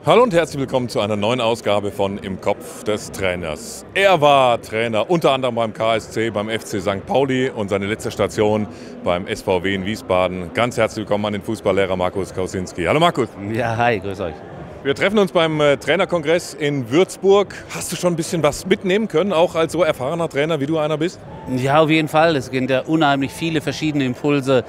Hallo und herzlich willkommen zu einer neuen Ausgabe von Im Kopf des Trainers. Er war Trainer unter anderem beim KSC, beim FC St. Pauli und seine letzte Station beim SVW in Wiesbaden. Ganz herzlich willkommen an den Fußballlehrer Markus Kausinski. Hallo Markus. Ja, hi, grüß euch. Wir treffen uns beim Trainerkongress in Würzburg. Hast du schon ein bisschen was mitnehmen können, auch als so erfahrener Trainer, wie du einer bist? Ja, auf jeden Fall. Es sind ja unheimlich viele verschiedene Impulse,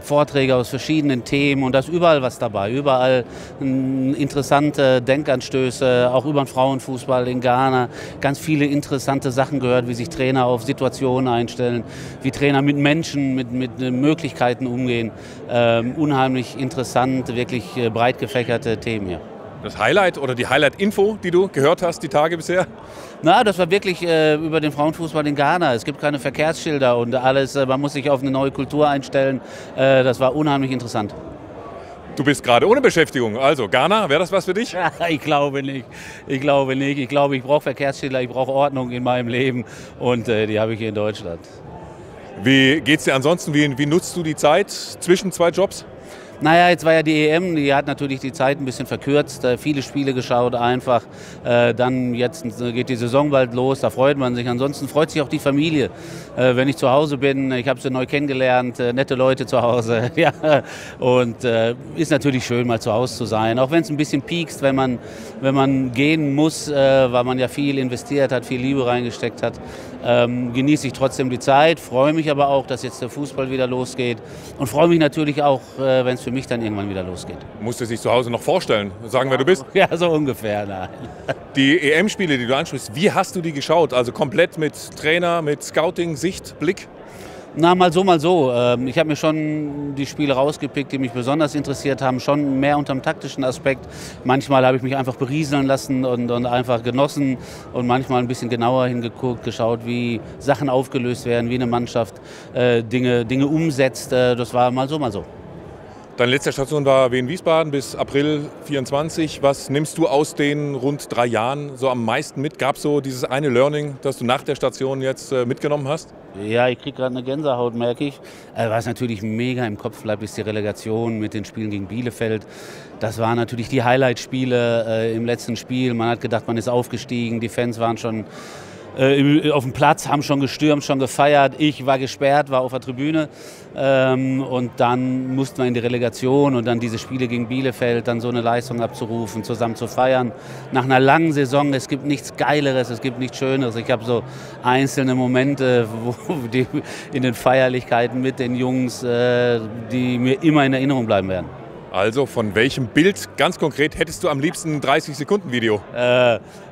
Vorträge aus verschiedenen Themen und da ist überall was dabei. Überall interessante Denkanstöße, auch über den Frauenfußball in Ghana. Ganz viele interessante Sachen gehört, wie sich Trainer auf Situationen einstellen, wie Trainer mit Menschen, mit Möglichkeiten umgehen. Unheimlich interessant, wirklich breit gefächerte Themen hier. Das Highlight oder die Highlight-Info, die du gehört hast, die Tage bisher? Na, das war wirklich über den Frauenfußball in Ghana. Es gibt keine Verkehrsschilder und alles. Man muss sich auf eine neue Kultur einstellen. Das war unheimlich interessant. Du bist gerade ohne Beschäftigung. Also Ghana, wäre das was für dich? Ja, ich glaube nicht. Ich glaube, ich brauche Verkehrsschilder, ich brauche Ordnung in meinem Leben und die habe ich hier in Deutschland. Wie geht's dir ansonsten? Wie nutzt du die Zeit zwischen zwei Jobs? Naja, jetzt war ja die EM, die hat natürlich die Zeit ein bisschen verkürzt, viele Spiele geschaut einfach. Dann jetzt geht die Saison bald los, da freut man sich. Ansonsten freut sich auch die Familie, wenn ich zu Hause bin. Ich habe sie neu kennengelernt, nette Leute zu Hause. Ja. Und ist natürlich schön, mal zu Hause zu sein. Auch wenn es ein bisschen piekst, wenn man gehen muss, weil man ja viel investiert hat, viel Liebe reingesteckt hat. Genieße ich trotzdem die Zeit, freue mich aber auch, dass jetzt der Fußball wieder losgeht und freue mich natürlich auch, wenn es für mich dann irgendwann wieder losgeht. Musst du dich zu Hause noch vorstellen, sagen, wer du bist? Ja, so ungefähr, nein. Die EM-Spiele, die du ansprichst, wie hast du die geschaut? Also komplett mit Trainer, mit Scouting, Sicht, Blick? Na, mal so, mal so. Ich habe mir schon die Spiele rausgepickt, die mich besonders interessiert haben, schon mehr unter dem taktischen Aspekt. Manchmal habe ich mich einfach berieseln lassen und einfach genossen und manchmal ein bisschen genauer hingeguckt, geschaut, wie Sachen aufgelöst werden, wie eine Mannschaft Dinge umsetzt. Das war mal so, mal so. Deine letzte Station war Wien Wiesbaden bis April 24. Was nimmst du aus den rund 3 Jahren so am meisten mit? Gab es so dieses eine Learning, das du nach der Station jetzt mitgenommen hast? Ja, ich kriege gerade eine Gänsehaut, merke ich. Was natürlich mega im Kopf bleibt, ist die Relegation mit den Spielen gegen Bielefeld. Das waren natürlich die Highlight-Spiele im letzten Spiel. Man hat gedacht, man ist aufgestiegen. Die Fans waren schon auf dem Platz, haben schon gestürmt, schon gefeiert. Ich war gesperrt, war auf der Tribüne. Und dann mussten wir in die Relegation und dann diese Spiele gegen Bielefeld, dann so eine Leistung abzurufen, zusammen zu feiern. Nach einer langen Saison, es gibt nichts Geileres, es gibt nichts Schöneres. Ich habe so einzelne Momente die in den Feierlichkeiten mit den Jungs, die mir immer in Erinnerung bleiben werden. Also von welchem Bild ganz konkret hättest du am liebsten ein 30-Sekunden-Video?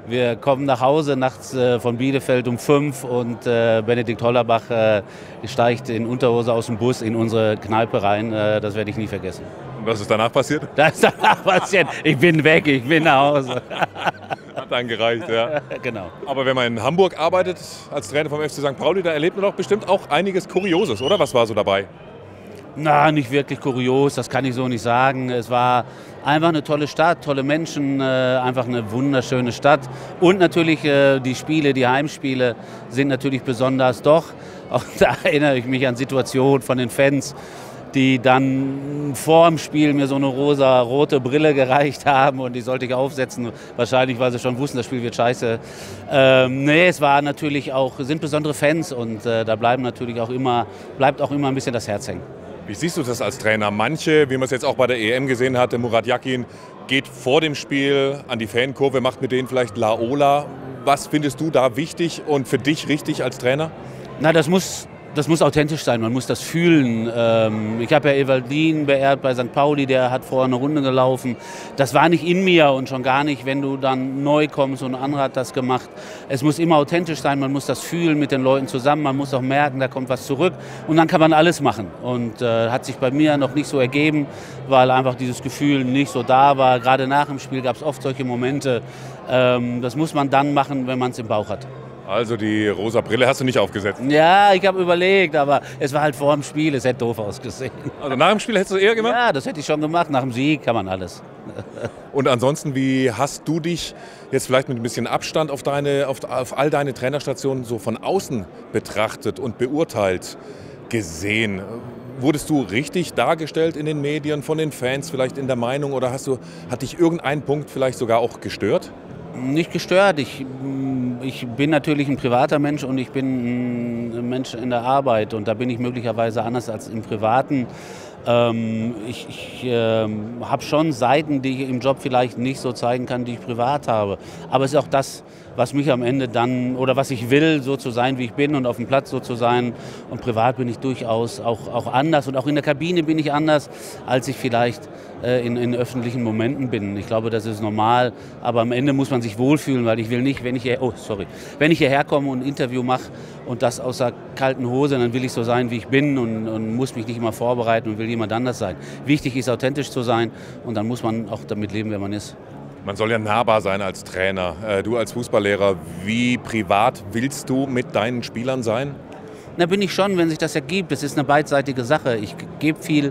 Wir kommen nach Hause nachts von Bielefeld um 5 und Benedikt Hollerbach steigt in Unterhose aus dem Bus in unsere Kneipe rein. Das werde ich nie vergessen. Und was ist danach passiert? Das ist danach passiert. Ich bin weg, ich bin nach Hause. Hat dann gereicht, ja. Genau. Aber wenn man in Hamburg arbeitet als Trainer vom FC St. Pauli, da erlebt man doch bestimmt auch einiges Kurioses, oder? Was war so dabei? Na, nicht wirklich kurios, das kann ich so nicht sagen. Es war einfach eine tolle Stadt, tolle Menschen, einfach eine wunderschöne Stadt. Und natürlich die Spiele, die Heimspiele sind natürlich besonders. Doch, auch da erinnere ich mich an Situationen von den Fans, die dann vor dem Spiel mir so eine rosa-rote Brille gereicht haben und die sollte ich aufsetzen. Wahrscheinlich, weil sie schon wussten, das Spiel wird scheiße. Nee, es war natürlich auch, sind besondere Fans und da bleibt auch immer ein bisschen das Herz hängen. Wie siehst du das als Trainer? Manche, wie man es jetzt auch bei der EM gesehen hatte, Murat Yakin geht vor dem Spiel an die Fankurve, macht mit denen vielleicht Laola. Was findest du da wichtig und für dich richtig als Trainer? Na, das muss authentisch sein, man muss das fühlen. Ich habe ja Evaldin beehrt bei St. Pauli, der hat vorher eine Runde gelaufen. Das war nicht in mir und schon gar nicht, wenn du dann neu kommst und ein anderer hat das gemacht. Es muss immer authentisch sein, man muss das fühlen mit den Leuten zusammen, man muss auch merken, da kommt was zurück und dann kann man alles machen. Und hat sich bei mir noch nicht so ergeben, weil einfach dieses Gefühl nicht so da war. Gerade nach dem Spiel gab es oft solche Momente. Das muss man dann machen, wenn man es im Bauch hat. Also die rosa Brille hast du nicht aufgesetzt? Ja, ich habe überlegt, aber es war halt vor dem Spiel, es hätte doof ausgesehen. Also nach dem Spiel hättest du es eher gemacht? Ja, das hätte ich schon gemacht. Nach dem Sieg kann man alles. Und ansonsten, wie hast du dich jetzt vielleicht mit ein bisschen Abstand auf all deine Trainerstationen so von außen betrachtet und beurteilt gesehen? wurdest du richtig dargestellt in den Medien, von den Fans, vielleicht in der Meinung, oder hat dich irgendein Punkt vielleicht sogar auch gestört? Nicht gestört. Ich bin natürlich ein privater Mensch und ich bin ein Mensch in der Arbeit und da bin ich möglicherweise anders als im Privaten. Ich habe schon Seiten, die ich im Job vielleicht nicht so zeigen kann, die ich privat habe. Aber es ist auch das, was mich am Ende dann, oder was ich will, so zu sein, wie ich bin und auf dem Platz so zu sein. Und privat bin ich durchaus auch anders und auch in der Kabine bin ich anders, als ich vielleicht in öffentlichen Momenten bin. Ich glaube, das ist normal, aber am Ende muss man sich wohlfühlen, weil ich will nicht, wenn ich hierher komme und ein Interview mache und das aus der kalten Hose, dann will ich so sein, wie ich bin und muss mich nicht immer vorbereiten und will jemand anders sein. Wichtig ist, authentisch zu sein und dann muss man auch damit leben, wer man ist. Man soll ja nahbar sein als Trainer. Du als Fußballlehrer, wie privat willst du mit deinen Spielern sein? Na, bin ich schon, wenn sich das ergibt. Es ist eine beidseitige Sache. Ich gebe viel.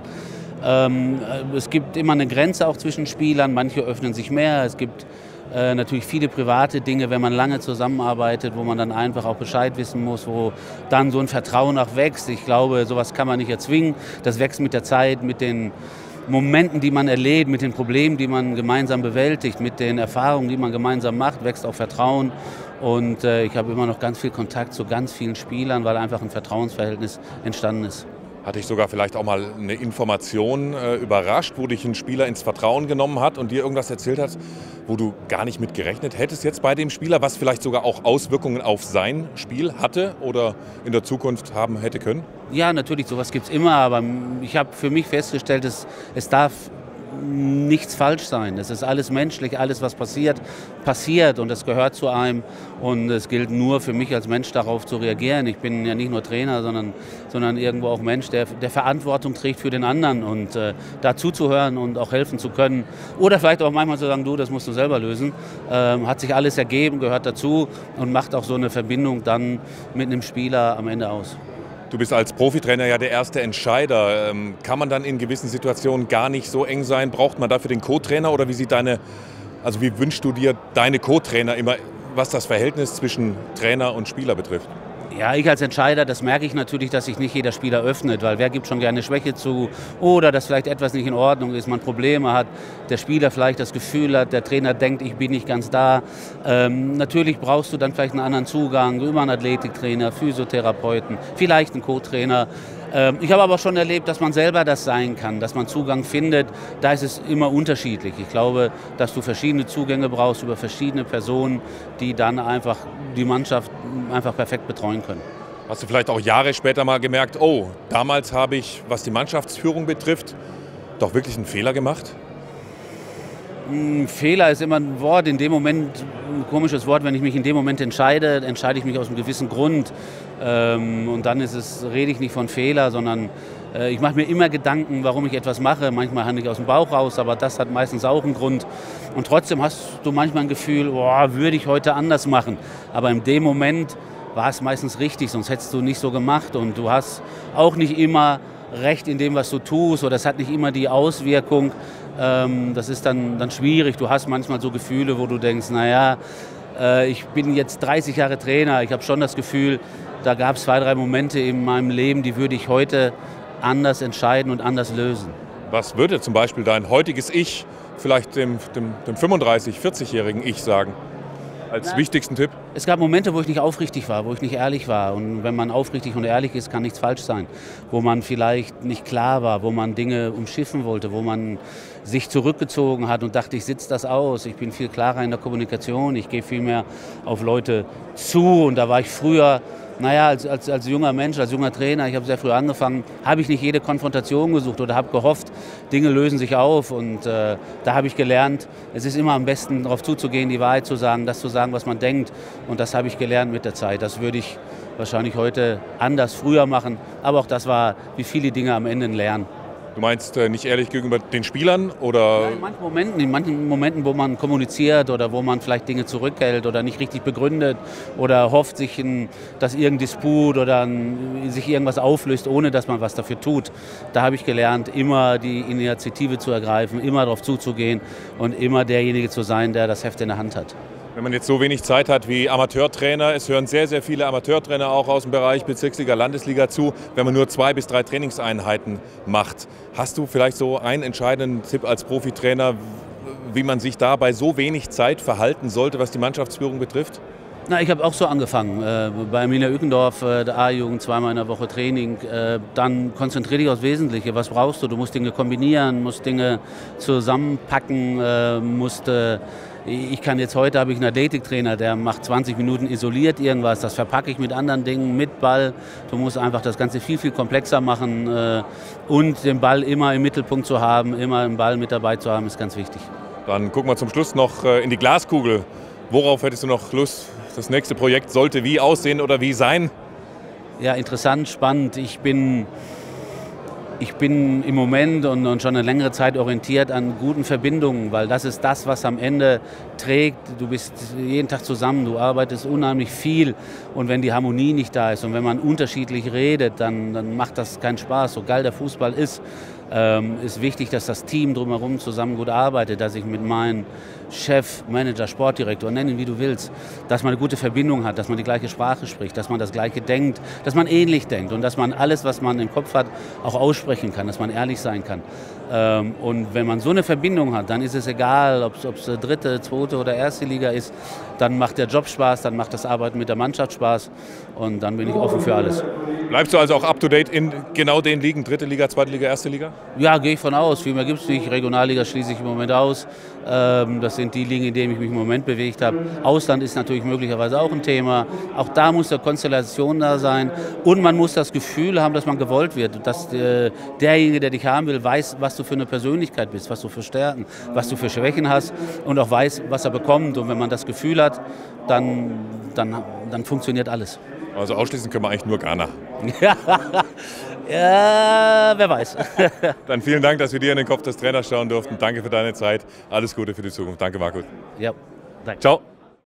Es gibt immer eine Grenze auch zwischen Spielern. Manche öffnen sich mehr. Es gibt natürlich viele private Dinge, wenn man lange zusammenarbeitet, wo man dann einfach auch Bescheid wissen muss, wo dann so ein Vertrauen auch wächst. Ich glaube, sowas kann man nicht erzwingen. Das wächst mit der Zeit, mit den Momenten, die man erlebt, mit den Problemen, die man gemeinsam bewältigt, mit den Erfahrungen, die man gemeinsam macht, wächst auch Vertrauen. Und ich habe immer noch ganz viel Kontakt zu ganz vielen Spielern, weil einfach ein Vertrauensverhältnis entstanden ist. Hat dich sogar vielleicht auch mal eine Information überrascht, wo dich ein Spieler ins Vertrauen genommen hat und dir irgendwas erzählt hat, wo du gar nicht mit gerechnet hättest jetzt bei dem Spieler, was vielleicht sogar auch Auswirkungen auf sein Spiel hatte oder in der Zukunft haben hätte können? Ja, natürlich, sowas gibt es immer, aber ich habe für mich festgestellt, es darf nichts falsch sein. Es ist alles menschlich, alles was passiert und es gehört zu einem und es gilt nur für mich als Mensch darauf zu reagieren. Ich bin ja nicht nur Trainer, sondern irgendwo auch Mensch, der Verantwortung trägt für den anderen und da zuzuhören und auch helfen zu können oder vielleicht auch manchmal zu sagen, du, das musst du selber lösen. Hat sich alles ergeben, gehört dazu und macht auch so eine Verbindung dann mit einem Spieler am Ende aus. Du bist als Profitrainer ja der erste Entscheider. Kann man dann in gewissen Situationen gar nicht so eng sein? Braucht man dafür den Co-Trainer oder wie wünschst du dir deine Co-Trainer immer, was das Verhältnis zwischen Trainer und Spieler betrifft? Ja, ich als Entscheider, das merke ich natürlich, dass sich nicht jeder Spieler öffnet, weil wer gibt schon gerne Schwäche zu oder dass vielleicht etwas nicht in Ordnung ist, man Probleme hat, der Spieler vielleicht das Gefühl hat, der Trainer denkt, ich bin nicht ganz da. Natürlich brauchst du dann vielleicht einen anderen Zugang über einen Athletiktrainer, Physiotherapeuten, vielleicht einen Co-Trainer. Ich habe aber schon erlebt, dass man selber das sein kann, dass man Zugang findet. Da ist es immer unterschiedlich. Ich glaube, dass du verschiedene Zugänge brauchst über verschiedene Personen, die dann einfach die Mannschaft einfach perfekt betreuen können. Hast du vielleicht auch Jahre später mal gemerkt, oh, damals habe ich, was die Mannschaftsführung betrifft, doch wirklich einen Fehler gemacht? Fehler ist immer ein Wort, in dem Moment, ein komisches Wort, wenn ich mich in dem Moment entscheide ich mich aus einem gewissen Grund. Und dann rede ich nicht von Fehler, sondern ich mache mir immer Gedanken, warum ich etwas mache. Manchmal handle ich aus dem Bauch raus, aber das hat meistens auch einen Grund. Und trotzdem hast du manchmal ein Gefühl, würde ich heute anders machen. Aber in dem Moment war es meistens richtig, sonst hättest du nicht so gemacht. Und du hast auch nicht immer recht in dem, was du tust, oder es hat nicht immer die Auswirkung. Das ist dann schwierig. Du hast manchmal so Gefühle, wo du denkst, ich bin jetzt 30 Jahre Trainer. Ich habe schon das Gefühl, da gab es 2, 3 Momente in meinem Leben, die würde ich heute anders entscheiden und anders lösen. Was würde zum Beispiel dein heutiges Ich vielleicht dem 35-, 40-jährigen Ich sagen? Als wichtigsten Tipp? Es gab Momente, wo ich nicht aufrichtig war, wo ich nicht ehrlich war. Und wenn man aufrichtig und ehrlich ist, kann nichts falsch sein. Wo man vielleicht nicht klar war, wo man Dinge umschiffen wollte, wo man sich zurückgezogen hat und dachte, ich sitze das aus. Ich bin viel klarer in der Kommunikation, ich gehe viel mehr auf Leute zu. Und da war ich früher, als junger Mensch, als junger Trainer, ich habe sehr früh angefangen, habe ich nicht jede Konfrontation gesucht oder habe gehofft, Dinge lösen sich auf. Und da habe ich gelernt, es ist immer am besten, darauf zuzugehen, die Wahrheit zu sagen, das zu sagen, was man denkt. Und das habe ich gelernt mit der Zeit. Das würde ich wahrscheinlich heute anders, früher machen. Aber auch das war, wie viele Dinge am Ende ein Lernen. Du meinst nicht ehrlich gegenüber den Spielern? Oder? Ja, in manchen Momenten, wo man kommuniziert oder wo man vielleicht Dinge zurückhält oder nicht richtig begründet oder hofft, dass irgendein Disput oder sich irgendwas auflöst, ohne dass man was dafür tut. Da habe ich gelernt, immer die Initiative zu ergreifen, immer darauf zuzugehen und immer derjenige zu sein, der das Heft in der Hand hat. Wenn man jetzt so wenig Zeit hat wie Amateurtrainer, es hören sehr, sehr viele Amateurtrainer auch aus dem Bereich Bezirksliga, Landesliga zu, wenn man nur 2 bis 3 Trainingseinheiten macht. Hast du vielleicht so einen entscheidenden Tipp als Profitrainer, wie man sich da bei so wenig Zeit verhalten sollte, was die Mannschaftsführung betrifft? Na, ich habe auch so angefangen. Bei Arminia Ückendorf, der A-Jugend, 2-mal in der Woche Training. Dann konzentriere dich aufs Wesentliche. Was brauchst du? Du musst Dinge kombinieren, musst Dinge zusammenpacken, ich kann jetzt heute, habe ich einen Athletiktrainer, der macht 20 Minuten isoliert irgendwas, das verpacke ich mit anderen Dingen, mit Ball. Du musst einfach das Ganze viel, viel komplexer machen und den Ball immer im Mittelpunkt zu haben, immer den Ball mit dabei zu haben, ist ganz wichtig. Dann gucken wir zum Schluss noch in die Glaskugel. Worauf hättest du noch Lust? Das nächste Projekt sollte wie aussehen oder wie sein? Ja, interessant, spannend. Ich bin im Moment und schon eine längere Zeit orientiert an guten Verbindungen, weil das ist das, was am Ende trägt. Du bist jeden Tag zusammen, du arbeitest unheimlich viel und wenn die Harmonie nicht da ist und wenn man unterschiedlich redet, dann macht das keinen Spaß. So geil der Fußball ist wichtig, dass das Team drumherum zusammen gut arbeitet, dass ich mit meinem Chef, Manager, Sportdirektor, nenn ihn wie du willst, dass man eine gute Verbindung hat, dass man die gleiche Sprache spricht, dass man das Gleiche denkt, dass man ähnlich denkt und dass man alles, was man im Kopf hat, auch aussprechen kann, dass man ehrlich sein kann. Und wenn man so eine Verbindung hat, dann ist es egal, ob es dritte, zweite oder erste Liga ist, dann macht der Job Spaß, dann macht das Arbeiten mit der Mannschaft Spaß und dann bin ich offen für alles. Bleibst du also auch up to date in genau den Ligen, dritte Liga, zweite Liga, erste Liga? Ja, gehe ich von aus. Viel mehr gibt es nicht. Regionalliga schließe ich im Moment aus. Das sind die Ligen, in denen ich mich im Moment bewegt habe. Ausland ist natürlich möglicherweise auch ein Thema. Auch da muss eine Konstellation da sein. Und man muss das Gefühl haben, dass man gewollt wird. Dass derjenige, der dich haben will, weiß, was du für eine Persönlichkeit bist, was du für Stärken, was du für Schwächen hast und auch weiß, was er bekommt. Und wenn man das Gefühl hat, dann funktioniert alles. Also ausschließen können wir eigentlich nur Ghana. Ja, wer weiß. Dann vielen Dank, dass wir dir in den Kopf des Trainers schauen durften. Danke für deine Zeit. Alles Gute für die Zukunft. Danke, Markus. Ja, danke. Ciao.